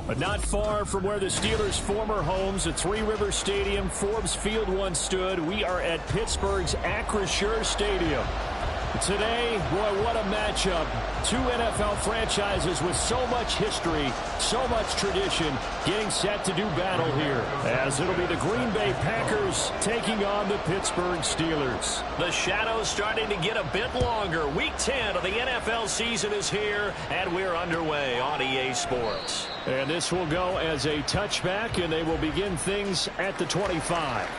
But not far from where the Steelers' former homes at Three Rivers Stadium, Forbes Field once stood, we are at Pittsburgh's Acrisure Stadium. Today, boy, what a matchup. Two NFL franchises with so much history, so much tradition, getting set to do battle here, as it'll be the Green Bay Packers taking on the Pittsburgh Steelers. The shadows starting to get a bit longer. Week 10 of the NFL season is here, and we're underway on EA Sports. And this will go as a touchback, and they will begin things at the 25.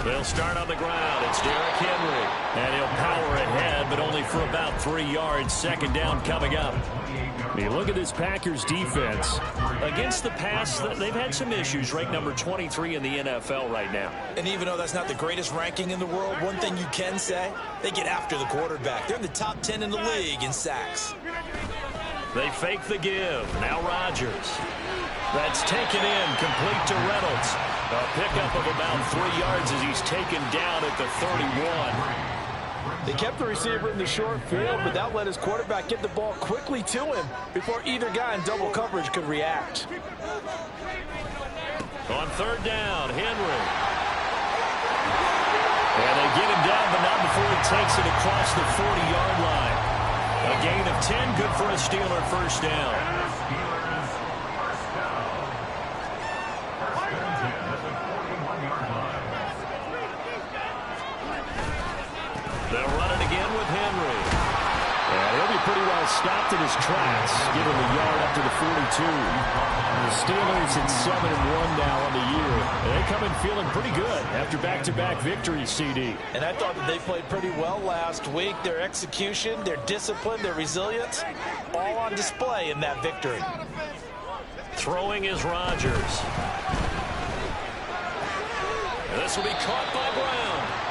They'll start on the ground. It's Derrick Henry. And he'll power ahead, but only for about 3 yards. Second down coming up. You look at this Packers defense. Against the pass, they've had some issues. Ranked number 23 in the NFL right now. And even though that's not the greatest ranking in the world, one thing you can say, they get after the quarterback. They're in the top 10 in the league in sacks. They fake the give. Now Rodgers. That's taken in, complete to Reynolds. A pickup of about 3 yards as he's taken down at the 31. They kept the receiver in the short field, but that let his quarterback get the ball quickly to him before either guy in double coverage could react. On third down, Henry. And they get him down, but not before he takes it across the 40-yard line. A gain of 10, good for a Steeler first down. They'll run it again with Henry. And he'll be pretty well stopped in his tracks, giving the yard up to the 42. The Steelers at 7-1 now on the year. And they come in feeling pretty good after back-to-back victories, CD. And I thought that they played pretty well last week. Their execution, their discipline, their resilience, all on display in that victory. Throwing is Rodgers. This will be caught by Brown.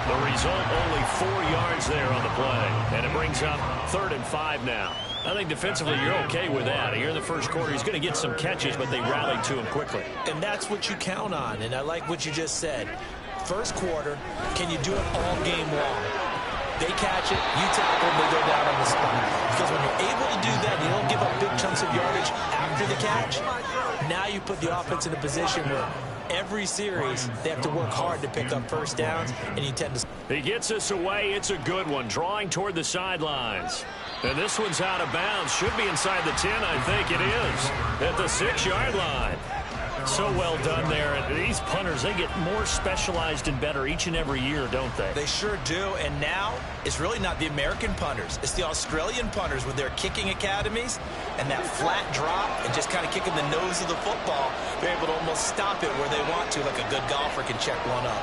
The result, only 4 yards there on the play. And it brings up 3rd and 5 now. I think defensively you're okay with that. Here in the first quarter, he's going to get some catches, but they rallied to him quickly. And that's what you count on. And I like what you just said. First quarter, can you do it all game long? They catch it, you tackle them, they go down on the spot. Because when you're able to do that, you don't give up big chunks of yardage after the catch. Now you put the offense in a position where every series, they have to work hard to pick up first downs, and you tend to... He gets us away. It's a good one, drawing toward the sidelines. And this one's out of bounds. Should be inside the 10, I think it is. At the 6-yard line. So well done there. And these punters, they get more specialized and better each and every year, don't they? They sure do. And now, it's really not the American punters. It's the Australian punters with their kicking academies and that flat drop and just kind of kicking the nose of the football. They're able to almost stop it where they want to, like a good golfer can check one up.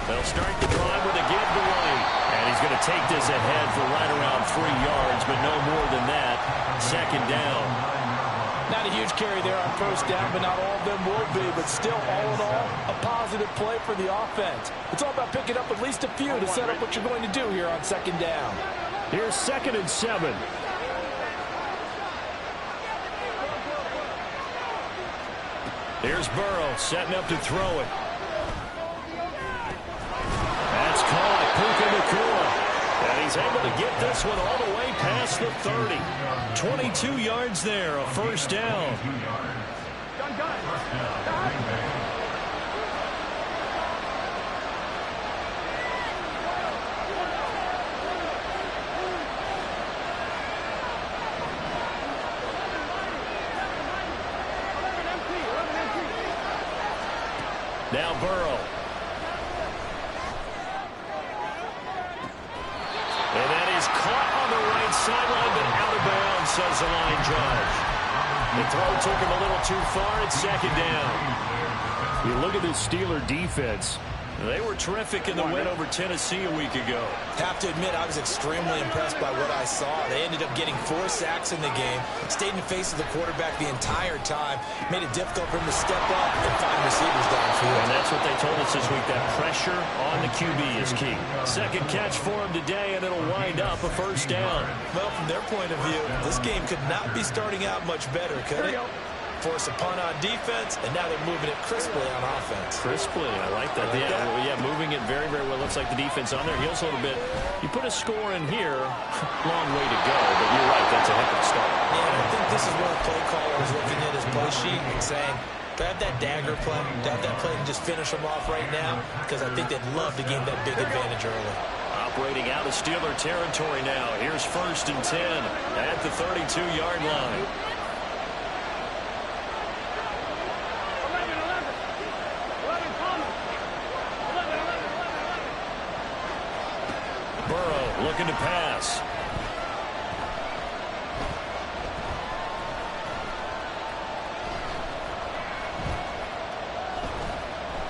They'll start the drive with a give to White. And he's going to take this ahead for right around 3 yards, but no more than that. Second down. Not a huge carry there on first down, but not all of them will be. But still, all in all, a positive play for the offense. It's all about picking up at least a few to set up what you're going to do here on second down. Here's 2nd and 7. Here's Burrow setting up to throw it. That's caught. Puka Nacua. And he's able to get this one all the way past the 30. 22 yards there, a first down. Now Burrow. And that is caught on the right sideline, but out of bounds, says the line judge. The throw took him a little too far. It's second down. You look at this Steeler defense. They were terrific in the win over Tennessee a week ago. Have to admit, I was extremely impressed by what I saw. They ended up getting 4 sacks in the game, stayed in the face of the quarterback the entire time, made it difficult for him to step up and find receivers downfield. And that's what they told us this week, that pressure on the QB is key. Second catch for him today, and it'll wind up a first down. Well, from their point of view, this game could not be starting out much better, could it? Force a punt on defense, and now they're moving it crisply on offense. Crisply, I like that. Yeah, moving it very, very well. Looks like the defense on there heals a little bit. You put a score in here, long way to go, but you're right, that's a heck of a start. Yeah, and I think this is where the play caller is looking at his play sheet and saying, grab that dagger play, grab that play and just finish them off right now, because I think they'd love to gain that big advantage early. Operating out of Steeler territory now. Here's 1st and 10 at the 32-yard line. Burrow looking to pass.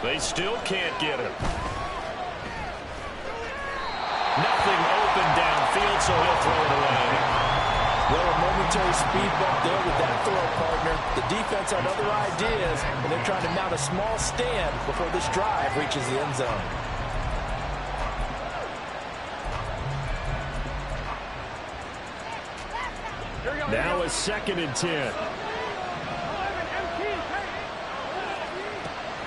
They still can't get him. Nothing open downfield, so he'll throw it away. Well, a momentary speed bump there with that throw, partner. The defense had other ideas, and they're trying to mount a small stand before this drive reaches the end zone. Now a 2nd and 10.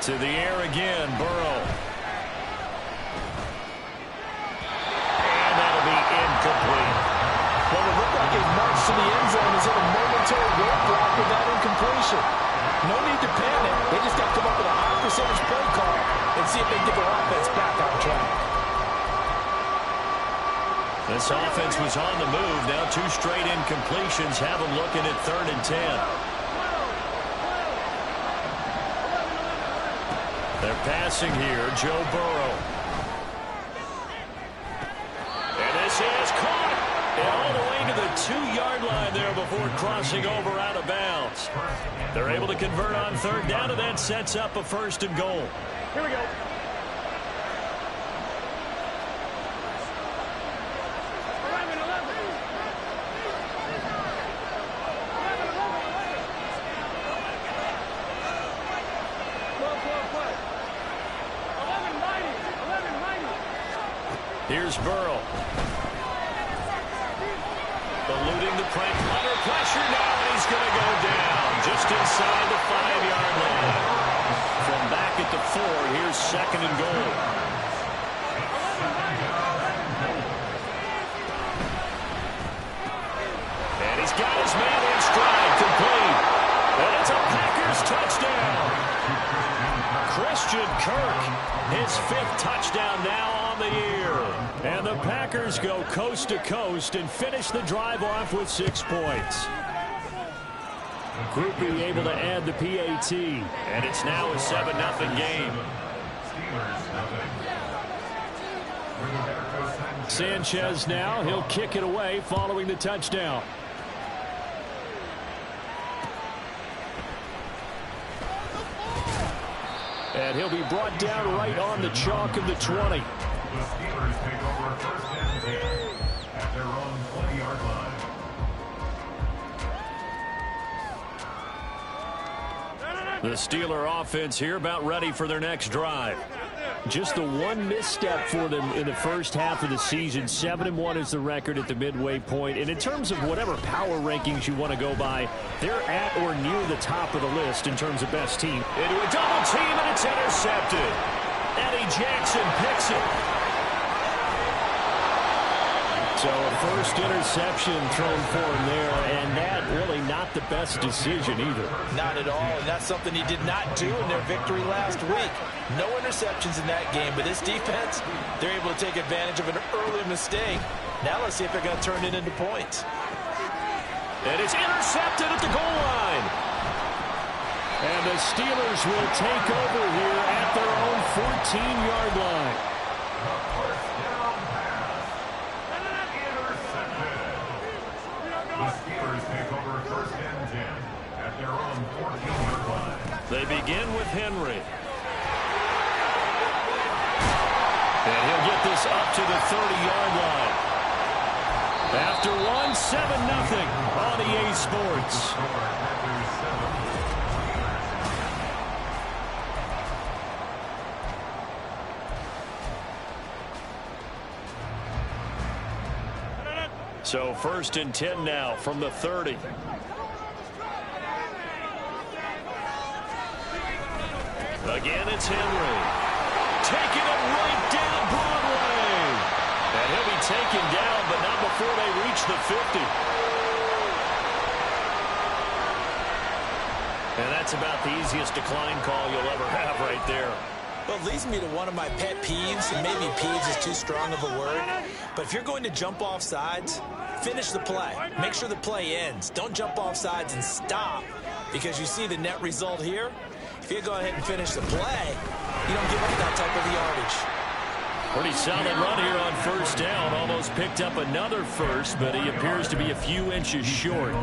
To the air again, Burrow. And that'll be incomplete. Well, it looked like a march to the end zone is in a momentary roadblock with that incompletion. No need to panic. They just got to come up with a high percentage play call and see if they can get their offense back on track. This offense was on the move. Now 2 straight incompletions have them looking at 3rd and 10. They're passing here, Joe Burrow. And this is caught. And all the way to the 2-yard line there before crossing over out of bounds. They're able to convert on 3rd down, and that sets up a 1st and goal. Here we go. Here's Burrow. Eluding the pressure. Under pressure now, and he's going to go down just inside the 5-yard line. From back at the 4, here's 2nd and goal. And he's got his man in stride, complete. And it's a Packers touchdown. Christian Kirk, his 5th touchdown now on the year. And the Packers go coast to coast and finish the drive off with 6 points. Groupie able to add the PAT. And it's now a 7-0 game. Sanchez now, he'll kick it away following the touchdown. And he'll be brought down right on the chalk of the 20. The Steelers take over 1st and 10 at their own 20-yard line. The Steeler offense here about ready for their next drive. Just the one misstep for them in the first half of the season. 7-1 is the record at the midway point. And in terms of whatever power rankings you want to go by, they're at or near the top of the list in terms of best team. Into a double team, and it's intercepted. Eddie Jackson picks it. So a first interception thrown for him there, and that really not the best decision either. Not at all, and that's something he did not do in their victory last week. No interceptions in that game, but this defense, they're able to take advantage of an early mistake. Now let's see if they're going to turn it into points. And it's intercepted at the goal line. And the Steelers will take over here at their own 14-yard line. The Steelers take over 1st and 10 at their own 14-yard line. They begin with Henry. this up to the 30-yard line. After one, 7-0 on EA Sports. So 1st and 10 now from the 30. Again, it's Henry. Taking it right down Broadway. And he'll be taken down, but not before they reach the 50. And that's about the easiest decline call you'll ever have right there. Well, it leads me to one of my pet peeves, and maybe peeves is too strong of a word, but if you're going to jump off sides, finish the play. Make sure the play ends. Don't jump off sides and stop, because you see the net result here. If you go ahead and finish the play, you don't give up that type of yardage. Pretty solid run here on 1st down. Almost picked up another first, but he appears to be a few inches short.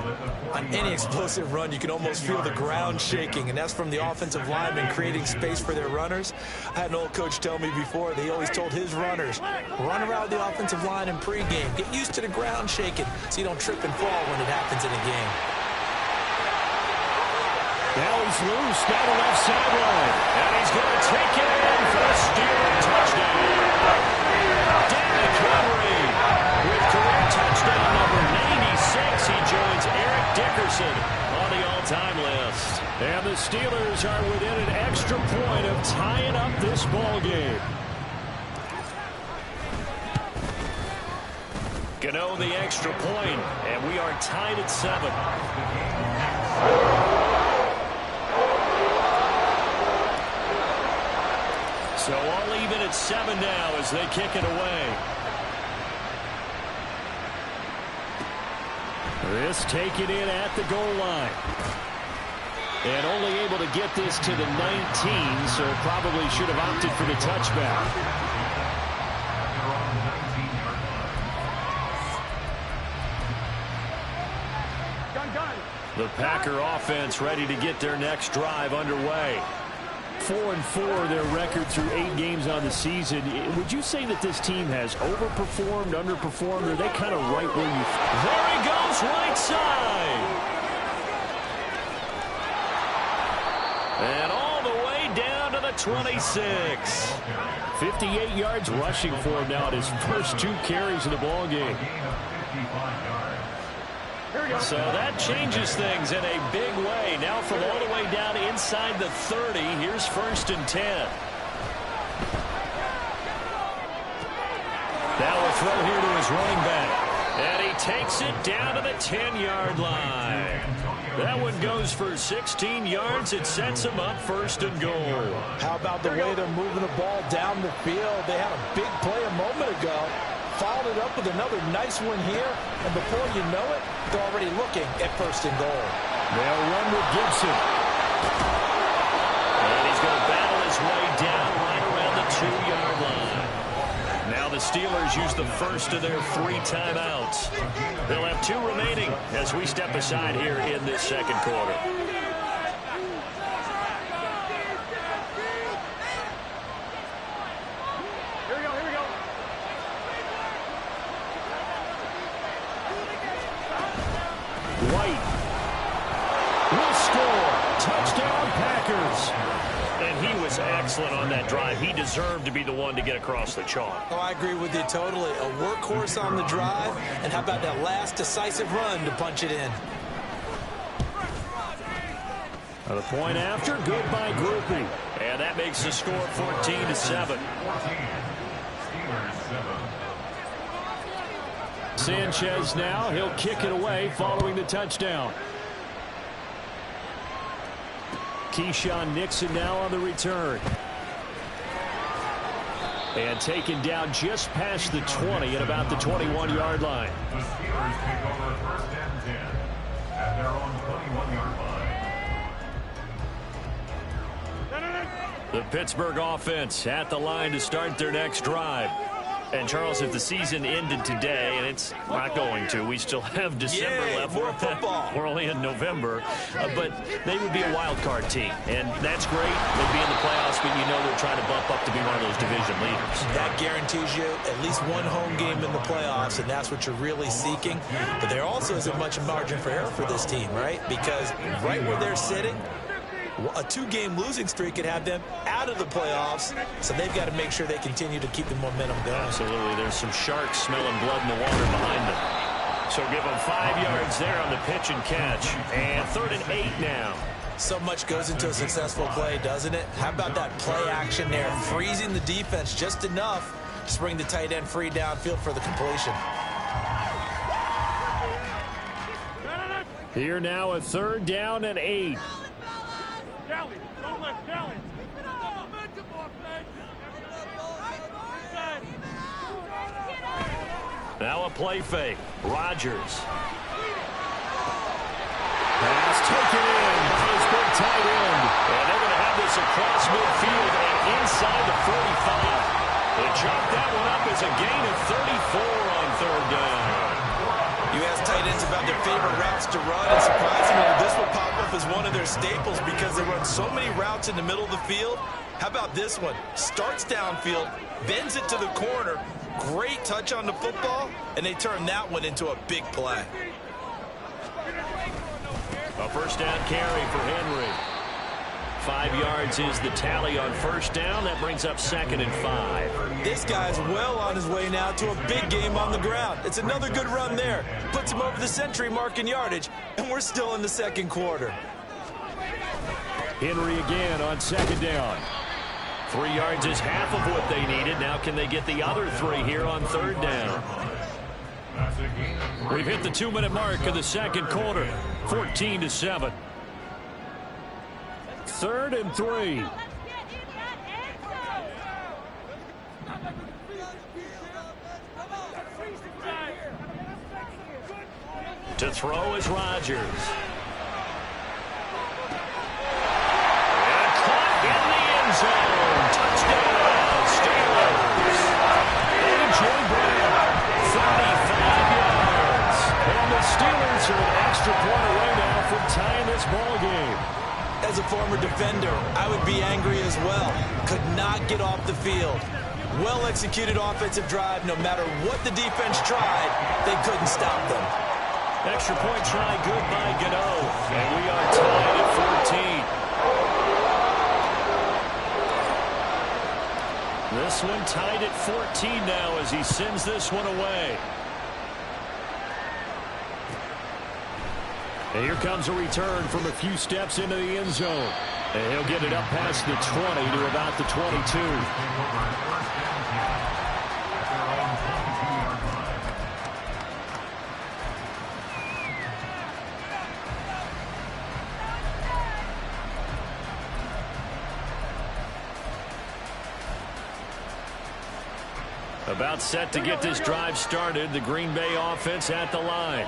On any explosive run, you can almost feel the ground shaking, and that's from the offensive linemen creating space for their runners. I had an old coach tell me before that he always told his runners, run around the offensive line in pregame. Get used to the ground shaking so you don't trip and fall when it happens in a game. Now he's loose down the left sideline. And he's going to take it in for a Steeler touchdown. Derrick Henry with career touchdown number 96. He joins Eric Dickerson on the all-time list. And the Steelers are within an extra point of tying up this ball game. Gano the extra point, and we are tied at 7. So all even at 7 now as they kick it away. This taken in at the goal line. And only able to get this to the 19, so probably should have opted for the touchback. The Packer offense ready to get their next drive underway. 4-4 their record through 8 games on the season. Would you say that this team has overperformed, underperformed, or are they kind of right where you... There he goes, right side. And all the way down to the 26. 58 yards rushing for him now at his first 2 carries of the ball game. So that changes things in a big way. Now from all the way down inside the 30, here's 1st and 10. Now a throw here to his running back. And he takes it down to the 10-yard line. That one goes for 16 yards. It sets him up 1st and goal. How about the way they're moving the ball down the field? They had a big play a moment ago. Followed it up with another nice one here, and before you know it, they're already looking at 1st and goal. They'll run with Gibson. And he's going to battle his way down right around the 2-yard line. Now the Steelers use the first of their 3 timeouts. They'll have 2 remaining as we step aside here in this second quarter. White will score. Touchdown, Packers. And he was excellent on that drive. He deserved to be the one to get across the chalk. Oh, I agree with you totally. A workhorse on the drive. And how about that last decisive run to punch it in? The point after, good by Groupie. And that makes the score 14-7. Sanchez now, he'll kick it away following the touchdown. Keyshawn Nixon now on the return. And taken down just past the 20 at about the 21-yard line. The Steelers take over 1st and 10 at their own 21-yard line. The Pittsburgh offense at the line to start their next drive. And, Charles, if the season ended today, and it's not going to, we still have December left. More football. We're only in November. But they would be a wild card team, and that's great. They'd be in the playoffs, but you know they're trying to bump up to be one of those division leaders. That guarantees you at least one home game in the playoffs, and that's what you're really seeking. But there also isn't much margin for error for this team, right? Because right where they're sitting, a 2-game losing streak could have them out of the playoffs, so they've got to make sure they continue to keep the momentum going. Absolutely. There's some sharks smelling blood in the water behind them. So give them 5 yards there on the pitch and catch. And 3rd and 8 now. So much goes into a successful play, doesn't it? How about that play action there, freezing the defense just enough to bring the tight end free downfield for the completion. Here now, a 3rd down and 8. Now a play fake. Rodgers. Pass taken in by his big tight end. And they're going to have this across midfield and inside the 45. They chop that one up as a gain of 34 on 3rd down. You ask tight ends about their favorite routes to run, and surprisingly, this will pop up as one of their staples because they run so many routes in the middle of the field. How about this one? Starts downfield, bends it to the corner, great touch on the football, and they turn that one into a big play. A 1st down carry for Henry. 5 yards is the tally on 1st down. That brings up 2nd and 5. This guy's well on his way now to a big game on the ground. It's another good run there. Puts him over the century mark in yardage, and we're still in the 2nd quarter. Henry again on 2nd down. 3 yards is half of what they needed. Now can they get the other 3 here on 3rd down? We've hit the 2-minute mark of the 2nd quarter. 14-7. 3rd and 3. To throw is Rodgers. And caught in the end zone. Touchdown, Steelers. A.J. Brown, 35 yards. And the Steelers are an extra point away now from tying this ball game. As a former defender, I would be angry as well. Could not get off the field. Well-executed offensive drive. No matter what the defense tried, they couldn't stop them. Extra point try good by Gano. And we are tied at 14. This one tied at 14 now as he sends this one away. And here comes a return from a few steps into the end zone. And he'll get it up past the 20 to about the 22. About set to get this drive started. The Green Bay offense at the line.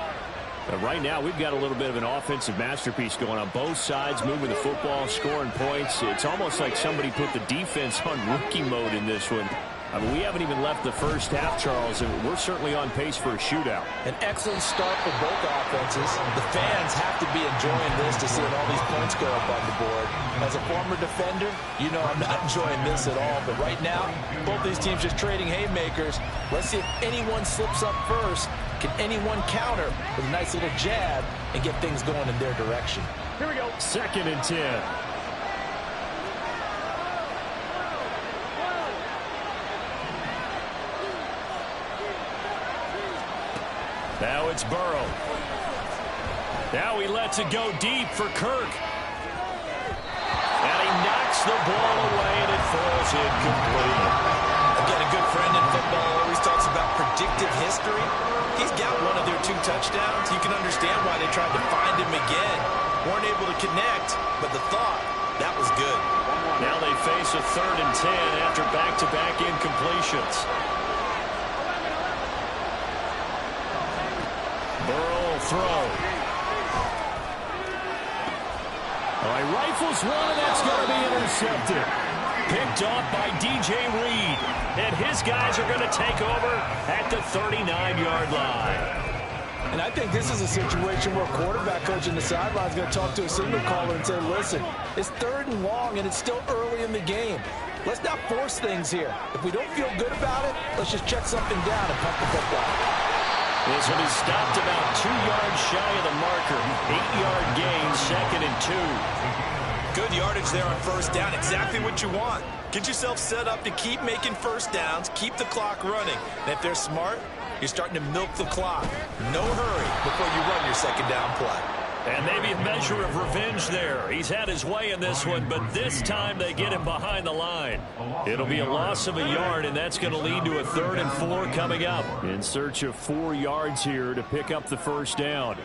But right now, we've got a little bit of an offensive masterpiece going on both sides, moving the football, scoring points. It's almost like somebody put the defense on rookie mode in this one. I mean, we haven't even left the first half, Charles, and we're certainly on pace for a shootout. An excellent start for both offenses. The fans have to be enjoying this to seeing all these points go up on the board. As a former defender, you know I'm not enjoying this at all. But right now, both these teams just trading haymakers. Let's see if anyone slips up first. Can anyone counter with a nice little jab and get things going in their direction? Here we go. 2nd and 10. Now it's Burrow. Now he lets it go deep for Kirk. And he knocks the ball away, and it falls incomplete. Again, a good friend in football always talks about predictive history. He's got one of their 2 touchdowns. You can understand why they tried to find him again. Weren't able to connect, but the thought, that was good. Now they face a 3rd and 10 after back-to-back incompletions. Burrow throw. All right, rifles one, and that's going to be intercepted. Picked off by DJ Reed. And his guys are going to take over at the 39-yard line. And I think this is a situation where a quarterback coach in the sideline is going to talk to a signal caller and say, listen, it's 3rd and long and it's still early in the game. Let's not force things here. If we don't feel good about it, let's just check something down and pump the football. This one is stopped about 2 yards shy of the marker. 8-yard gain, 2nd and 2. Good yardage there on 1st down. Exactly what you want. Get yourself set up to keep making 1st downs, keep the clock running. And if they're smart, you're starting to milk the clock. No hurry before you run your 2nd down play. And maybe a measure of revenge there. He's had his way in this one, but this time they get him behind the line. It'll be a loss of a yard, and that's going to lead to a 3rd and 4 coming up. In search of 4 yards here to pick up the 1st down.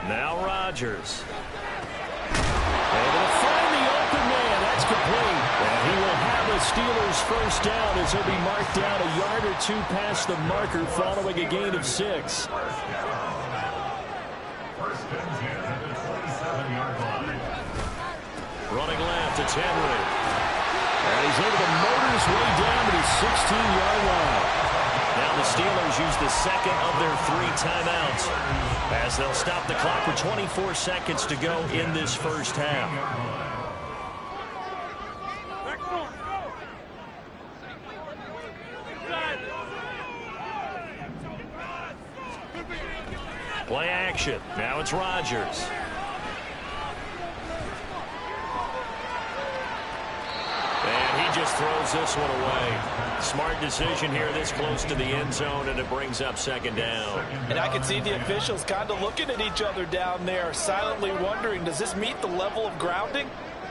Now Rodgers. Able to find the open man. That's complete. And he will have a Steelers 1st down as he'll be marked down a yard or 2 past the marker following a gain of 6. Running left, it's Henry. And he's able to motor his way down to the 16-yard line. Now the Steelers use the 2nd of their 3 timeouts as they'll stop the clock with 24 seconds to go in this 1st half. Play action. Now it's Rodgers. And he just throws this one away. Smart decision here this close to the end zone, and it brings up 2nd down. And I can see the officials kind of looking at each other down there, silently wondering, does this meet the level of grounding?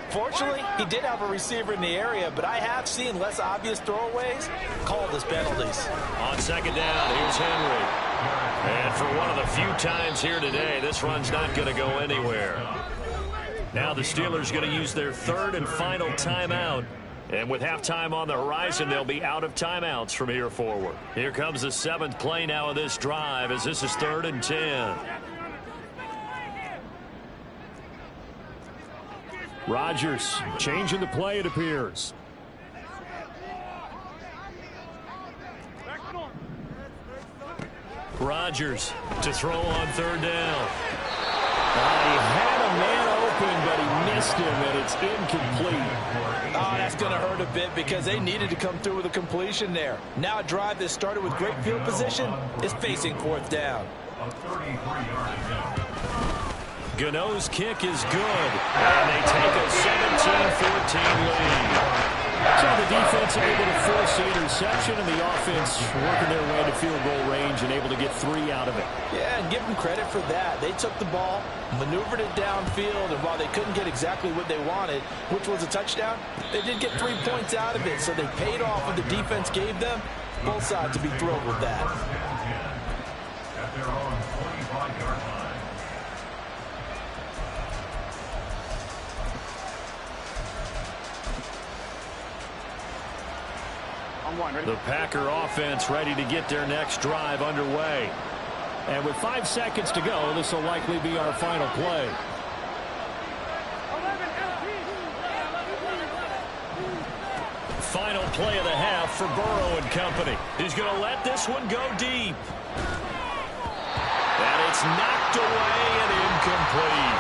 Fortunately, he did have a receiver in the area, but I have seen less obvious throwaways called as penalties. On 2nd down, here's Henry. And for one of the few times here today, this run's not going to go anywhere. Now the Steelers going to use their 3rd and final timeout. And with halftime on the horizon, they'll be out of timeouts from here forward. Here comes the 7th play now of this drive as this is 3rd and 10. Rodgers changing the play, it appears. Rodgers to throw on 3rd down. He had a man open, but he missed him, and it's incomplete. Oh, that's going to hurt a bit because they needed to come through with a completion there. Now a drive that started with great field position is facing 4th down. Gano's kick is good, and they take a 17-14 lead. So the defense able to force the interception, and the offense working their way to field goal range and able to get 3 out of it. Yeah, and give them credit for that. They took the ball, maneuvered it downfield, and while they couldn't get exactly what they wanted, which was a touchdown, they did get 3 points out of it, so they paid off what the defense gave them. Both sides to be thrilled with that. At their own 25-yard line. The Packer offense ready to get their next drive underway. And with 5 seconds to go, this will likely be our final play. Final play of the half for Burrow and company. He's going to let this one go deep. And it's knocked away and incomplete.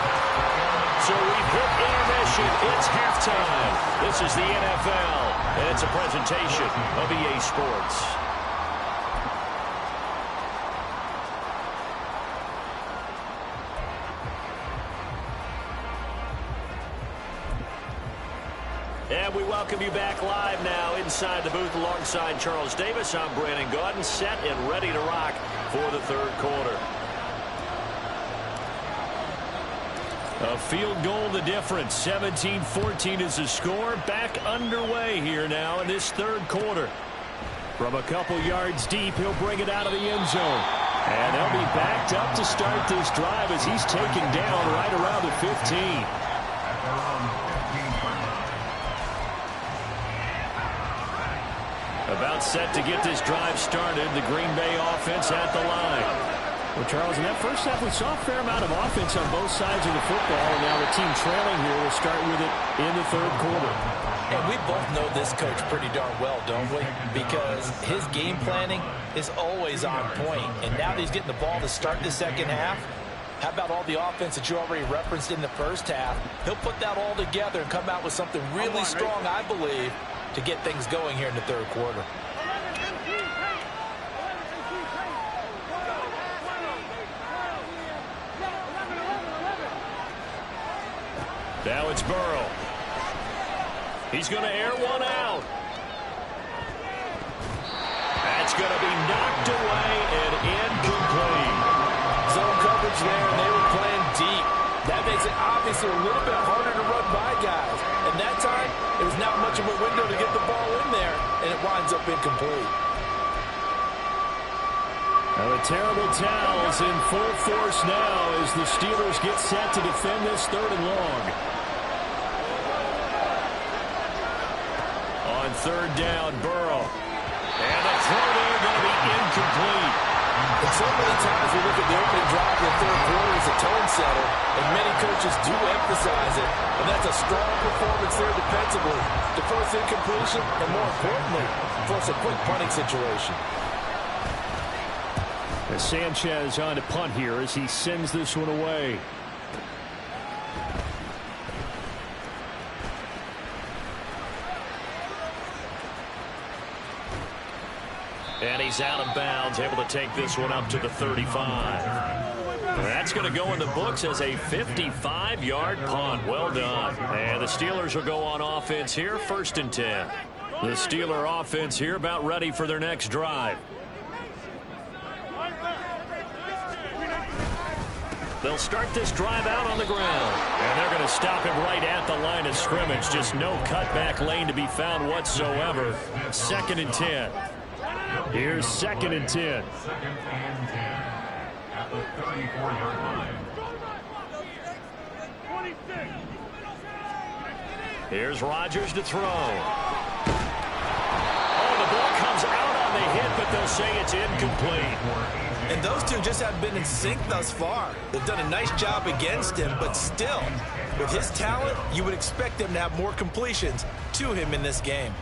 So we've hit intermission. It's halftime. This is the NFL, and it's a presentation of EA Sports. And we welcome you back live now inside the booth alongside Charles Davis. I'm Brandon Gaudin, set and ready to rock for the 3rd quarter. A field goal the difference. 17-14 is the score. Back underway here now in this 3rd quarter. From a couple yards deep, he'll bring it out of the end zone. And they'll be backed up to start this drive as he's taken down right around the 15. About set to get this drive started. The Green Bay offense at the line. Well, Charles, in that first half, we saw a fair amount of offense on both sides of the football, and now the team trailing here will start with it in the third quarter. And we both know this coach pretty darn well, don't we? Because his game planning is always on point. And now that he's getting the ball to start the second half, how about all the offense that you already referenced in the first half? He'll put that all together and come out with something really strong, I believe, to get things going here in the third quarter. Now it's Burrow. He's going to air one out. That's going to be knocked away and incomplete. Zone coverage there, and they were playing deep. That makes it obviously a little bit harder to run by guys. And that time, it was not much of a window to get the ball in there, and it winds up incomplete. Now the terrible towels in full force now as the Steelers get set to defend this third and long. On third down, Burrow. And the throw there going to be incomplete. And so many times we look at the opening drive in the third quarter as a tone setter, and many coaches do emphasize it. And that's a strong performance there defensively to force incompletion and, more importantly, force a quick punting situation. As Sanchez on to punt here as he sends this one away. And he's out of bounds, able to take this one up to the 35. That's going to go in the books as a 55-yard punt. Well done. And the Steelers will go on offense here, 1st and 10. The Steeler offense here about ready for their next drive. They'll start this drive out on the ground. And they're going to stop him right at the line of scrimmage. Just no cutback lane to be found whatsoever. 2nd and 10. Here's 2nd and 10. 2nd and 10 at the 34-yard line. Here's Rodgers to throw. Oh, the ball comes out on the hit, but they'll say it's incomplete. And those two just haven't been in sync thus far. They've done a nice job against him, but still, with his talent, you would expect them to have more completions to him in this game.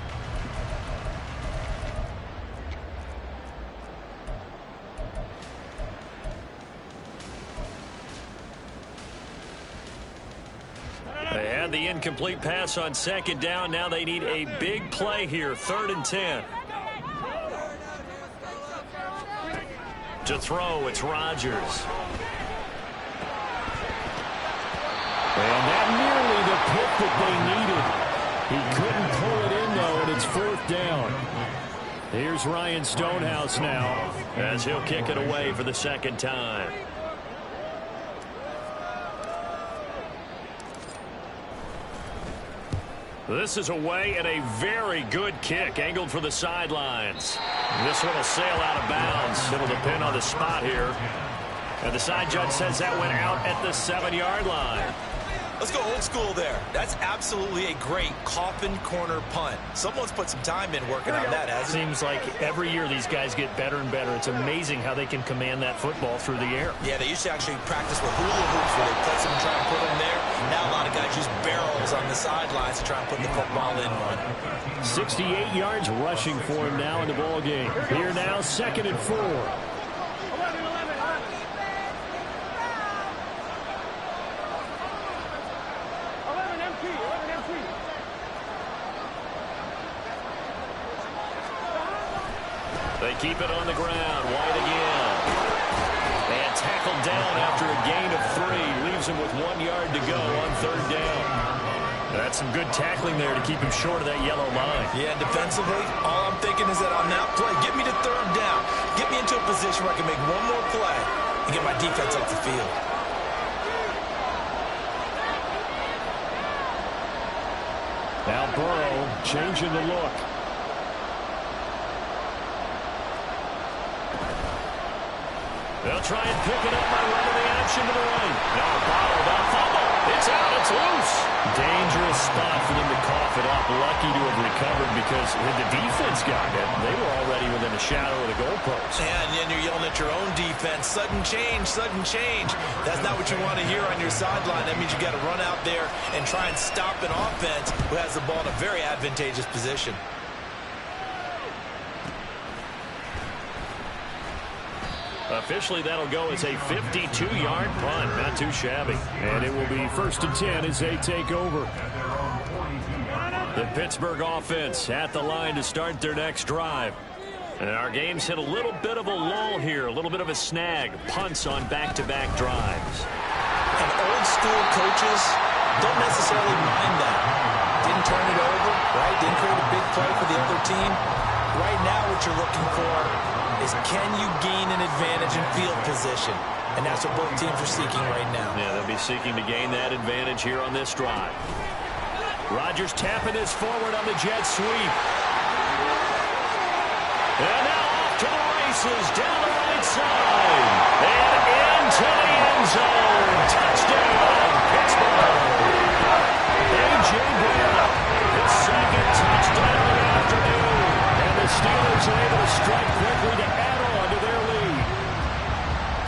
They had the incomplete pass on 2nd down. Now they need a big play here, 3rd and 10. To throw, it's Rodgers. And that nearly the pick that they needed. He couldn't pull it in, though, and it's 4th down. Here's Ryan Stonehouse now as he'll kick it away for the 2nd time. This is away and a very good kick angled for the sidelines. This one will sail out of bounds. It'll depend on the spot here. And the side judge says that went out at the 7-yard line. Let's go old school there. That's absolutely a great coffin corner punt. Someone's put some time in working on that, hasn't it? Seems like every year these guys get better and better. It's amazing how they can command that football through the air. Yeah, they used to actually practice with hula hoops where they place them and try and put them there. Now a lot of guys use barrels on the sidelines to try and put the football in one. 68 yards rushing for him now in the ball game. Here now, 2nd and 4. They keep it on the ground. White again. And tackled down after a gain of 3. Leaves him with 1 yard to go on 3rd down. That's some good tackling there to keep him short of that yellow line. Yeah, defensively, all I'm thinking is that on that play, get me to 3rd down. Get me into a position where I can make one more play and get my defense off the field. Now Burrow changing the look. They'll try and pick it up by running the action to the right. No, bottled up. Fumble. It's out it's loose. Dangerous spot for them to cough it up. Lucky to have recovered because had the defense gotten it, they were already within a shadow of the goalpost. Yeah, and then you're yelling at your own defense. Sudden change, sudden change. That's not what you want to hear on your sideline. That means you got to run out there and try and stop an offense who has the ball in a very advantageous position. Officially, that'll go as a 52-yard punt. Not too shabby. And it will be 1st and 10 as they take over. The Pittsburgh offense at the line to start their next drive. And our game's hit a little bit of a lull here, a little bit of a snag. Punts on back-to-back drives. And old-school coaches don't necessarily mind that. Didn't turn it over, right? Didn't create a big play for the other team. Right now what you're looking for is can you gain an advantage in field position? And that's what both teams are seeking right now. Yeah, they'll be seeking to gain that advantage here on this drive. Rodgers tapping this forward on the jet sweep. And now off to the races, down the right side. And into the end zone. Touchdown, Pittsburgh. A.J. Brown, his second touchdown of the afternoon. And the Steelers are able to strike quickly to add on to their lead.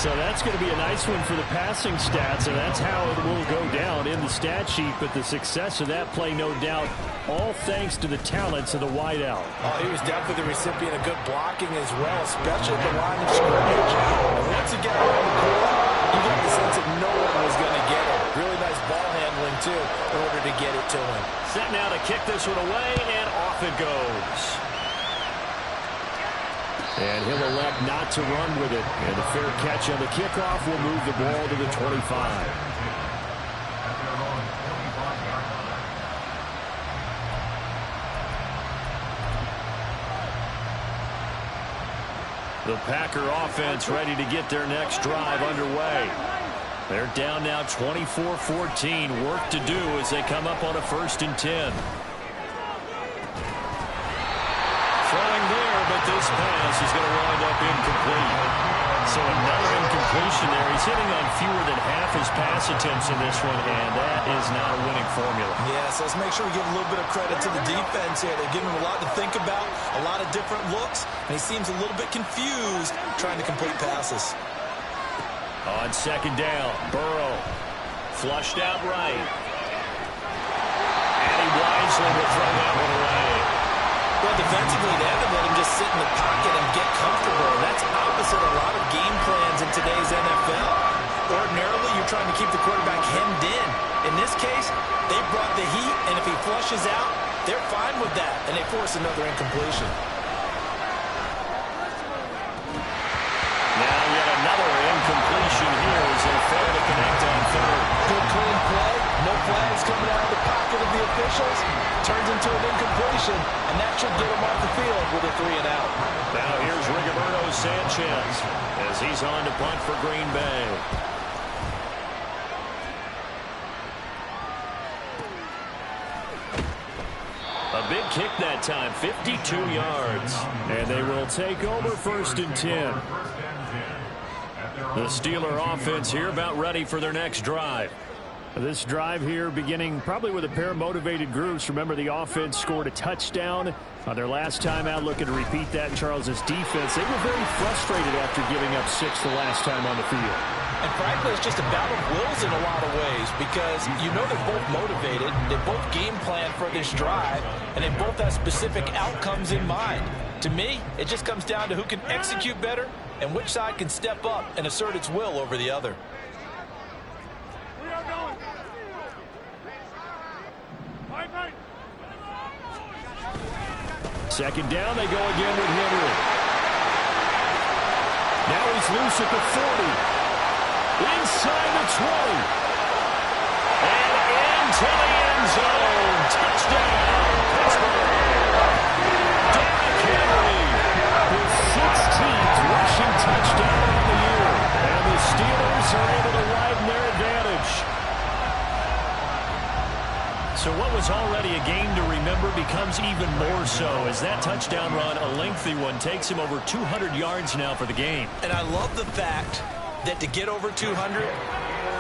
So that's going to be a nice one for the passing stats, and that's how it will go down in the stat sheet. But the success of that play, no doubt, all thanks to the talents of the wideout. Oh, he was definitely the recipient of good blocking as well, especially at the line of scrimmage. And once he got around the corner, you got the sense that no one was going to get him. Really nice ball handling, too, in order to get it to him. Set now to kick this one away, and off it goes. And he'll elect not to run with it. And the fair catch on the kickoff will move the ball to the 25. The Packer offense ready to get their next drive underway. They're down now 24-14. Work to do as they come up on a 1st and 10. Throwing there, but this pass is going to wind up incomplete. So another incompletion there. He's hitting on fewer than half his pass attempts in this one, and that is not a winning formula. Yeah, so let's make sure we give a little bit of credit to the defense here. They're giving him a lot to think about, a lot of different looks, and he seems a little bit confused trying to complete passes. On 2nd down, Burrow flushed out right. And he wisely will throw that one away. Well, defensively, they haven't let him just sit in the pocket and get comfortable. That's opposite a lot of game plans in today's NFL. Ordinarily, you're trying to keep the quarterback hemmed in. In this case, they brought the heat, and if he flushes out, they're fine with that, and they force another incompletion. Now yet another incompletion here as they fail to connect on 3rd. Good clean play. No flags coming out of the pocket of the officials. Turns into an incompletion, and that should get him off the field with a 3 and out. Now here's Rigoberto Sanchez as he's on to punt for Green Bay. A big kick that time, 52 yards. And they will take over 1st and 10. The Steeler offense here about ready for their next drive. This drive here beginning probably with a pair of motivated groups. Remember, the offense scored a touchdown on their last time out. Looking to repeat that in Charles's defense. They were very frustrated after giving up 6 the last time on the field. And frankly, it's just a battle of wills in a lot of ways because you know they're both motivated, they both game plan for this drive, and they both have specific outcomes in mind. To me, it just comes down to who can execute better and which side can step up and assert its will over the other. Second down, they go again with Henry. Now he's loose at the 40. Inside the 20. And into the end zone. Touchdown, Pittsburgh. Derrick Henry. His 16th rushing touchdown of the year. And the Steelers are able to widen their advantage. So what was already a game to remember becomes even more so as that touchdown run, a lengthy one, takes him over 200 yards now for the game. And I love the fact that to get over 200,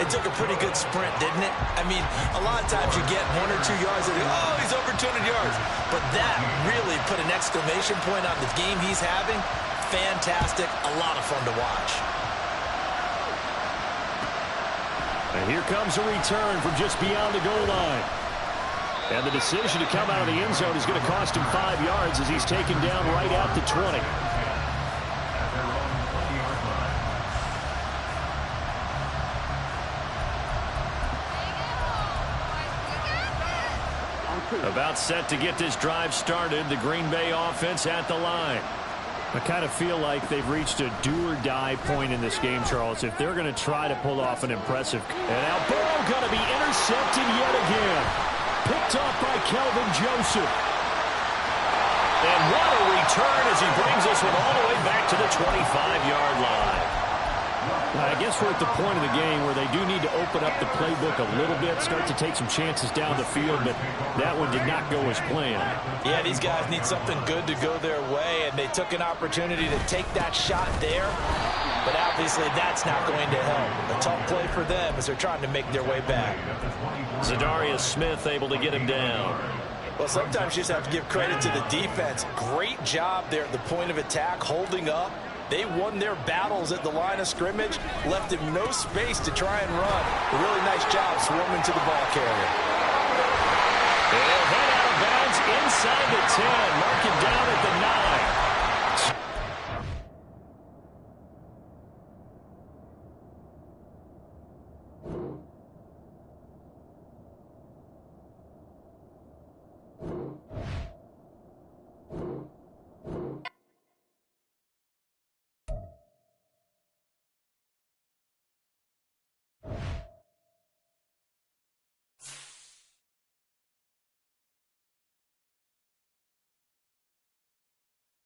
It took a pretty good sprint, didn't it? I mean, a lot of times you get 1 or 2 yards and oh, he's over 200 yards. But that really put an exclamation point on the game he's having. Fantastic. A lot of fun to watch. And here comes a return from just beyond the goal line. And the decision to come out of the end zone is going to cost him 5 yards as he's taken down right at the 20. About set to get this drive started. The Green Bay offense at the line. I kind of feel like they've reached a do-or-die point in this game, Charles, if they're going to try to pull off an impressive. And now Burrow going to be intercepted yet again. Picked off by Kelvin Joseph. And what a return as he brings this one all the way back to the 25-yard line. I guess we're at the point of the game where they do need to open up the playbook a little bit, start to take some chances down the field, but that one did not go as planned. Yeah, these guys need something good to go their way, and they took an opportunity to take that shot there, but obviously that's not going to help. A tough play for them as they're trying to make their way back. Zadarius Smith able to get him down. Well, sometimes you just have to give credit to the defense. Great job there at the point of attack, holding up. They won their battles at the line of scrimmage, left him no space to try and run. A really nice job swarming to the ball carrier. They'll head out of bounds inside the 10. Mark it down at the 9.